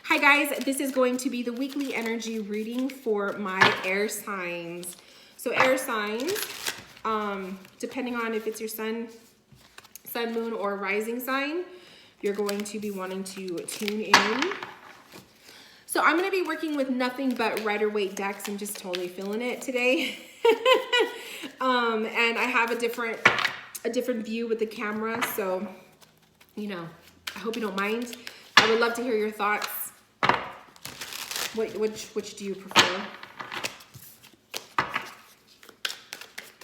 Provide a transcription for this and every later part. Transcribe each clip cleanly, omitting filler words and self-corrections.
Hi guys, this is going to be the weekly energy reading for my air signs. So air signs, depending on if it's your sun, moon, or rising sign, you're going to be wanting to tune in. So I'm going to be working with nothing but Rider Waite decks. I'm just totally feeling it today. And I have a different view with the camera, so you know, I hope you don't mind. I would love to hear your thoughts. Which do you prefer?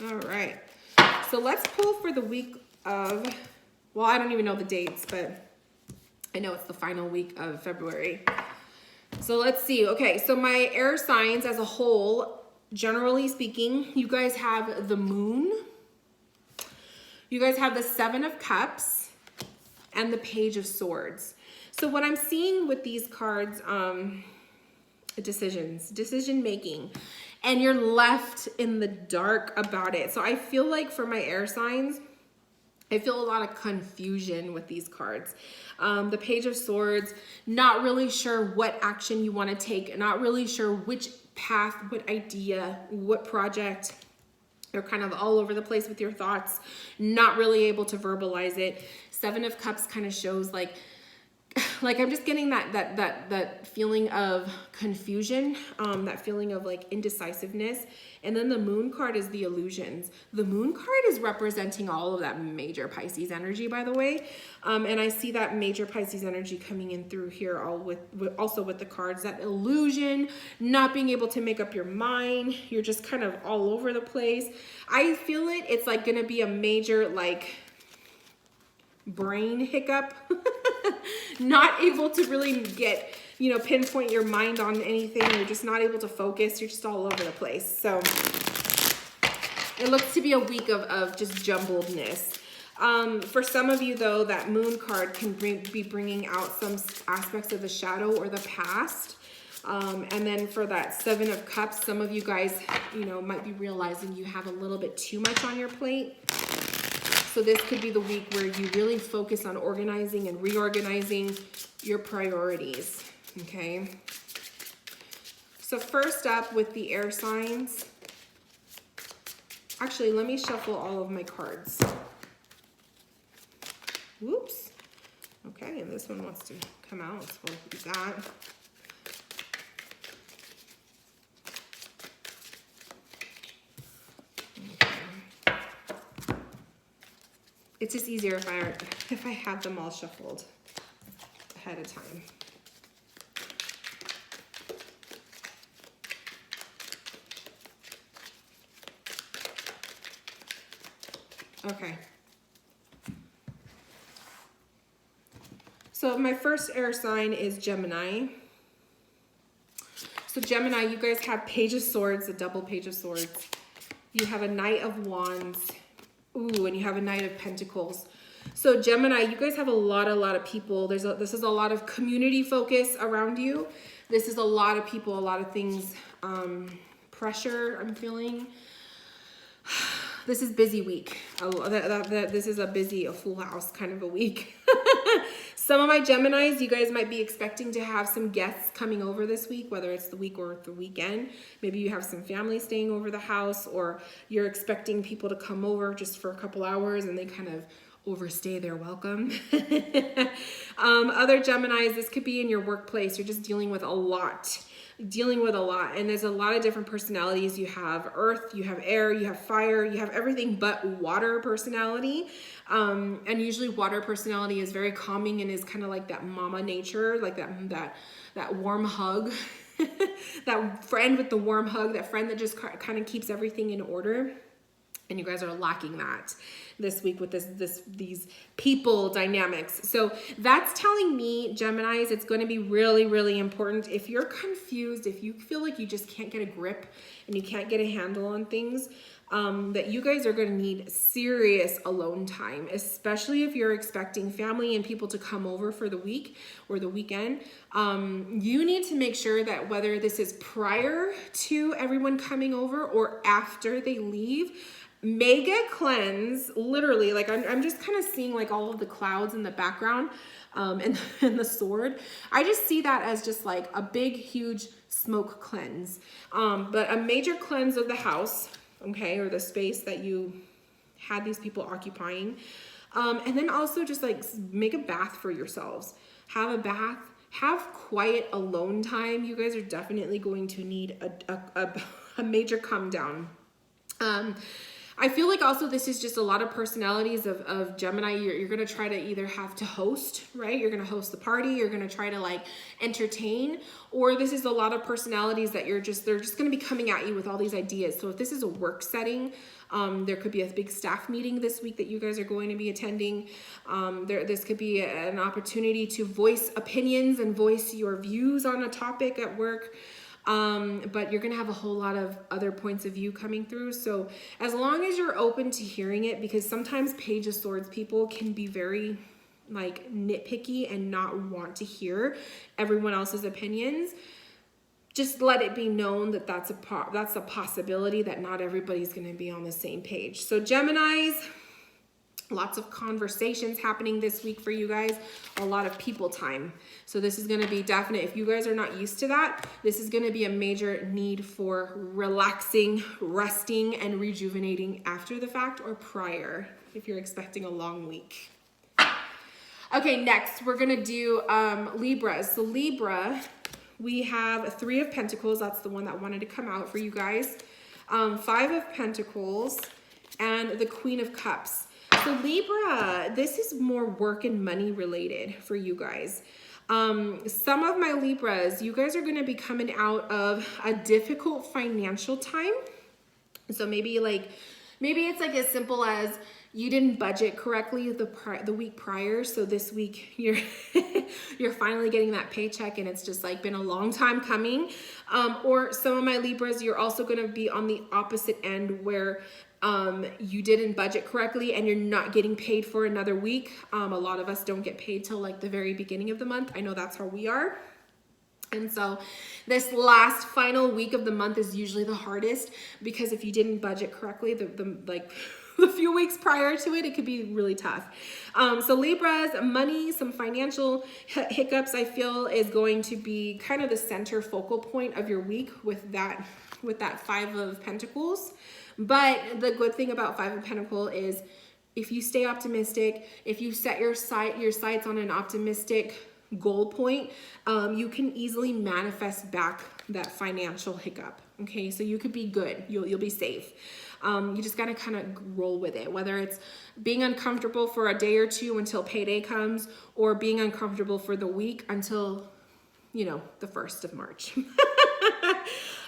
All right. So let's pull for the week of, well, I don't even know the dates, but I know it's the final week of February. So let's see. Okay, so my air signs as a whole, generally speaking, you guys have the moon. You guys have the 7 of Cups and the Page of Swords. So what I'm seeing with these cards, decision making, and you're left in the dark about it. So I feel like for my air signs, I feel a lot of confusion with these cards. The Page of Swords, not really sure what action you want to take, not really sure which path, what idea, what project. You're kind of all over the place with your thoughts, not really able to verbalize it. 7 of Cups kind of shows like I'm just getting that feeling of confusion, that feeling of like indecisiveness. And then the Moon card is the illusions. The Moon card is representing all of that major Pisces energy, by the way. And I see that major Pisces energy coming in through here, also with the cards, that illusion, not being able to make up your mind. You're just kind of all over the place. I feel it. It's like going to be a major like brain hiccup. Not able to really get, pinpoint your mind on anything. You're just not able to focus. You're just all over the place. So it looks to be a week of just jumbledness. For some of you, though, that Moon card can be bringing out some aspects of the shadow or the past. And then for that 7 of Cups, some of you guys, might be realizing you have a little bit too much on your plate. So this could be the week where you really focus on organizing and reorganizing your priorities, okay? So first up with the air signs, actually, let me shuffle all of my cards. Whoops. Okay, and this one wants to come out, so we'll do that. It's just easier if I have them all shuffled ahead of time. Okay. So my first air sign is Gemini. So Gemini, you guys have Page of Swords, a double Page of Swords. You have a Knight of Wands. Ooh, and you have a Knight of Pentacles. So Gemini, you guys have a lot of people. This is a lot of community focus around you. This is a lot of people, a lot of things, pressure I'm feeling. This is busy week. This is a full house kind of a week. Some of my Geminis, you guys might be expecting to have some guests coming over this week, whether it's the week or the weekend. Maybe you have some family staying over the house, or you're expecting people to come over just for a couple hours and they kind of overstay their welcome. Other Geminis, this could be in your workplace. You're just dealing with a lot. And there's a lot of different personalities. You have earth, you have air, you have fire, you have everything but water personality. And usually water personality is very calming and is kind of like that mama nature, like that warm hug, that friend with the warm hug, that friend that just kind of keeps everything in order. And you guys are lacking that this week with these people dynamics. So that's telling me, Geminis, it's going to be really, really important. If you're confused, if you feel like you just can't get a grip and you can't get a handle on things, that you guys are going to need serious alone time, especially if you're expecting family and people to come over for the week or the weekend. You need to make sure that whether this is prior to everyone coming over or after they leave, mega cleanse, literally, like I'm just kind of seeing like all of the clouds in the background. and the sword. I just see that as just like a big, huge smoke cleanse, but a major cleanse of the house, okay, or the space that you had these people occupying. And then also just like make a bath for yourselves. Have a bath, have quiet alone time. You guys are definitely going to need a major come down. I feel like also this is just a lot of personalities of Gemini. You're going to try to either have to host, right? You're going to host the party. You're going to try to like entertain, or this is a lot of personalities that they're just going to be coming at you with all these ideas. So if this is a work setting, there could be a big staff meeting this week that you guys are going to be attending. This could be an opportunity to voice opinions and voice your views on a topic at work. But you're going to have a whole lot of other points of view coming through. So as long as you're open to hearing it, because sometimes Page of Swords people can be very like nitpicky and not want to hear everyone else's opinions, just let it be known that that's a possibility that not everybody's going to be on the same page. So Geminis, lots of conversations happening this week for you guys, a lot of people time. So this is going to be definite. If you guys are not used to that, this is going to be a major need for relaxing, resting, and rejuvenating after the fact or prior, if you're expecting a long week. Okay, next we're going to do Libras. So Libra, we have 3 of Pentacles. That's the one that wanted to come out for you guys. 5 of Pentacles and the Queen of Cups. So Libra, this is more work and money related for you guys. Some of my Libras, you guys are going to be coming out of a difficult financial time. So maybe it's like as simple as you didn't budget correctly the week prior. So this week you're finally getting that paycheck and it's just like been a long time coming. Or some of my Libras, you're also going to be on the opposite end where you didn't budget correctly and you're not getting paid for another week. A lot of us don't get paid till like the very beginning of the month. I know that's how we are. And so this last final week of the month is usually the hardest, because if you didn't budget correctly, the few weeks prior to it, it could be really tough. So Libras, money, some financial hiccups, I feel is going to be kind of the center focal point of your week with that 5 of Pentacles. But the good thing about 5 of Pentacles is if you stay optimistic, if you set your sights on an optimistic goal point, you can easily manifest back that financial hiccup. Okay, so you could be good. You'll be safe. You just gotta kind of roll with it, whether it's being uncomfortable for a day or two until payday comes, or being uncomfortable for the week until, the 1st of March.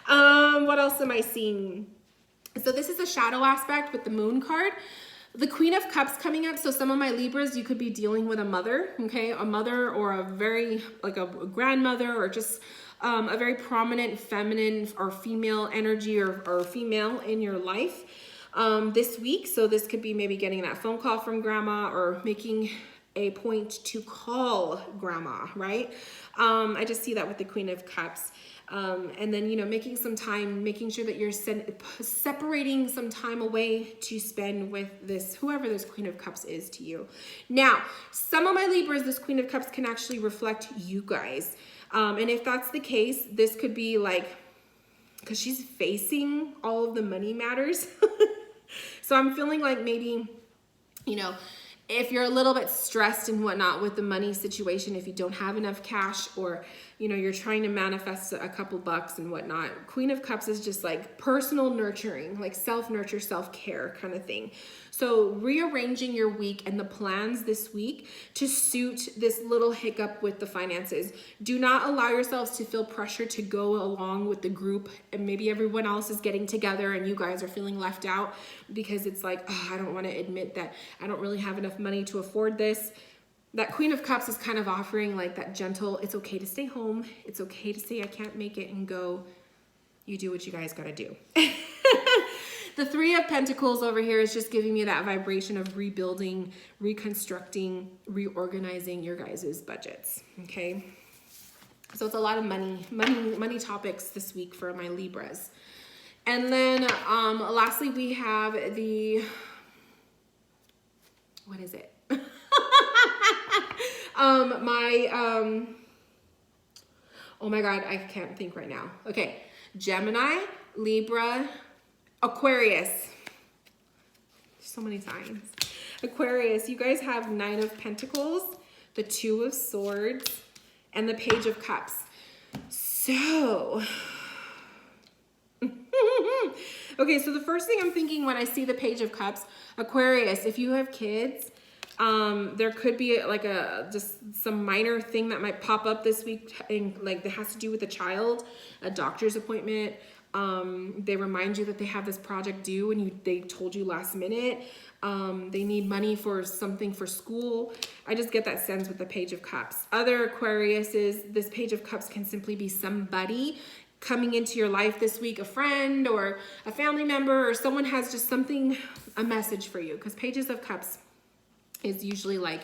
What else am I seeing? So this is a shadow aspect with the Moon card. The Queen of Cups coming up. So some of my Libras, you could be dealing with a mother, okay? A mother or a very, like a grandmother, or just a very prominent feminine or female energy or female in your life this week. So this could be maybe getting that phone call from grandma, or making a point to call grandma, right? I just see that with the Queen of Cups. And then, making some time, making sure that you're separating some time away to spend with whoever this Queen of Cups is to you. Now, some of my Libras, this Queen of Cups can actually reflect you guys. And if that's the case, this could be like, because she's facing all of the money matters. So I'm feeling like maybe, if you're a little bit stressed and whatnot with the money situation, if you don't have enough cash, or, you're trying to manifest a couple bucks and whatnot, Queen of Cups is just like personal nurturing, like self-nurture, self-care kind of thing. So rearranging your week and the plans this week to suit this little hiccup with the finances. Do not allow yourselves to feel pressure to go along with the group and maybe everyone else is getting together and you guys are feeling left out, because it's like, oh, I don't want to admit that I don't really have enough money to afford this. That Queen of Cups is kind of offering like that gentle, it's okay to stay home. It's okay to say I can't make it, and go, you do what you guys got to do. The 3 of Pentacles over here is just giving me that vibration of rebuilding, reconstructing, reorganizing your guys' budgets, okay? So it's a lot of money topics this week for my Libras. And then lastly, we have the, what is it? Oh my God, I can't think right now. Okay, Gemini, Libra, Aquarius. So many signs. Aquarius, you guys have 9 of Pentacles, the 2 of Swords, and the Page of Cups. So, okay, so the first thing I'm thinking when I see the Page of Cups, Aquarius, if you have kids, there could be like just some minor thing that might pop up this week, and like that has to do with a child, a doctor's appointment. They remind you that they have this project due and they told you last minute. They need money for something for school. I just get that sense with the Page of Cups. Other Aquariuses, this Page of Cups can simply be somebody coming into your life this week, a friend or a family member, or someone has just something, a message for you, because Pages of Cups is usually like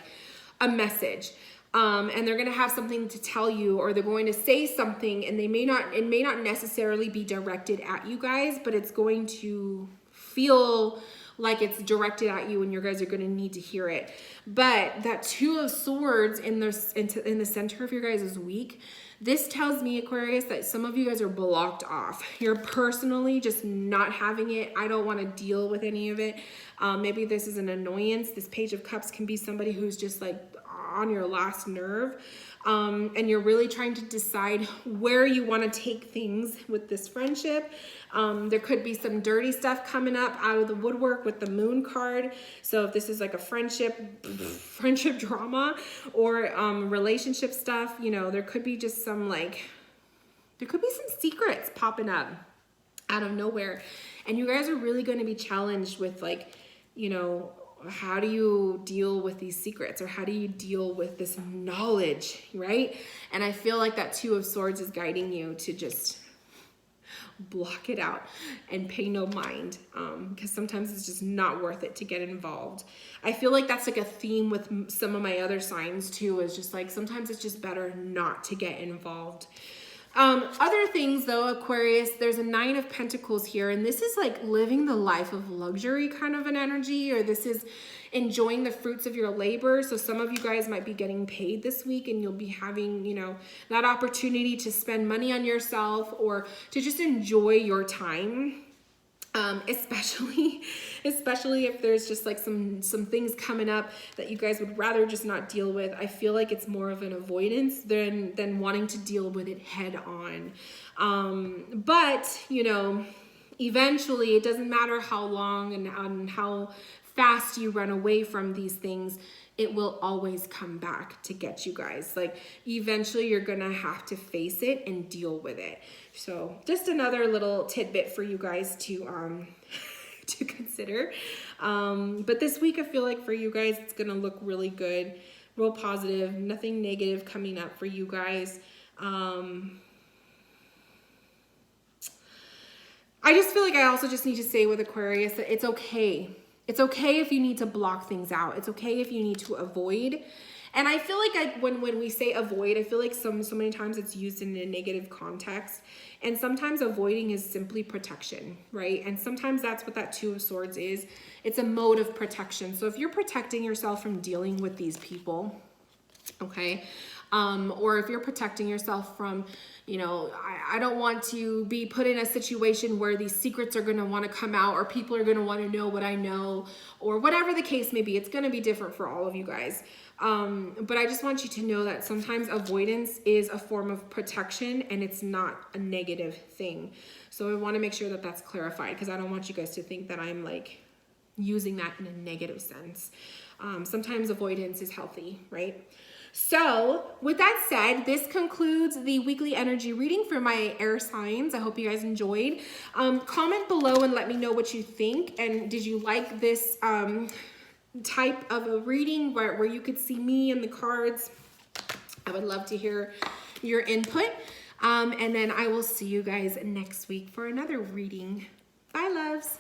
a message. And they're going to have something to tell you, or they're going to say something, and it may not necessarily be directed at you guys, but it's going to feel like it's directed at you, and you guys are going to need to hear it. But that 2 of Swords in the center of your guys' week, this tells me, Aquarius, that some of you guys are blocked off. You're personally just not having it. I don't want to deal with any of it. Maybe this is an annoyance. This Page of Cups can be somebody who's just like on your last nerve. And you're really trying to decide where you want to take things with this friendship. There could be some dirty stuff coming up out of the woodwork with the Moon card. So if this is like a friendship drama or relationship stuff, you know, there could be just some there could be some secrets popping up out of nowhere. And you guys are really going to be challenged with how do you deal with these secrets, or how do you deal with this knowledge, right? And I feel like that 2 of Swords is guiding you to just block it out and pay no mind, because sometimes it's just not worth it to get involved. I feel like that's like a theme with some of my other signs too, is just like sometimes it's just better not to get involved. Other things though, Aquarius, there's a 9 of Pentacles here, and this is like living the life of luxury kind of an energy, or this is enjoying the fruits of your labor. So some of you guys might be getting paid this week, and you'll be having, that opportunity to spend money on yourself or to just enjoy your time. Especially if there's just like some things coming up that you guys would rather just not deal with. I feel like it's more of an avoidance than wanting to deal with it head on. But eventually it doesn't matter how long and how fast you run away from these things, it will always come back to get you guys. Like eventually you're gonna have to face it and deal with it. So just another little tidbit for you guys to to consider. But this week I feel like for you guys it's gonna look really good, real positive, nothing negative coming up for you guys. I just feel like I also just need to say with Aquarius that it's okay. It's okay if you need to block things out. It's okay if you need to avoid. And I feel like when we say avoid, I feel like so many times it's used in a negative context. And sometimes avoiding is simply protection, right? And sometimes that's what that 2 of Swords is. It's a mode of protection. So if you're protecting yourself from dealing with these people, okay, or if you're protecting yourself from, I don't want to be put in a situation where these secrets are going to want to come out, or people are going to want to know what I know, or whatever the case may be. It's going to be different for all of you guys. But I just want you to know that sometimes avoidance is a form of protection, and it's not a negative thing. So I want to make sure that that's clarified, because I don't want you guys to think that I'm like using that in a negative sense. Sometimes avoidance is healthy, right? So with that said, this concludes the weekly energy reading for my air signs. I hope you guys enjoyed. Comment below and let me know what you think. And did you like this type of a reading where you could see me and the cards? I would love to hear your input. And then I will see you guys next week for another reading. Bye, loves.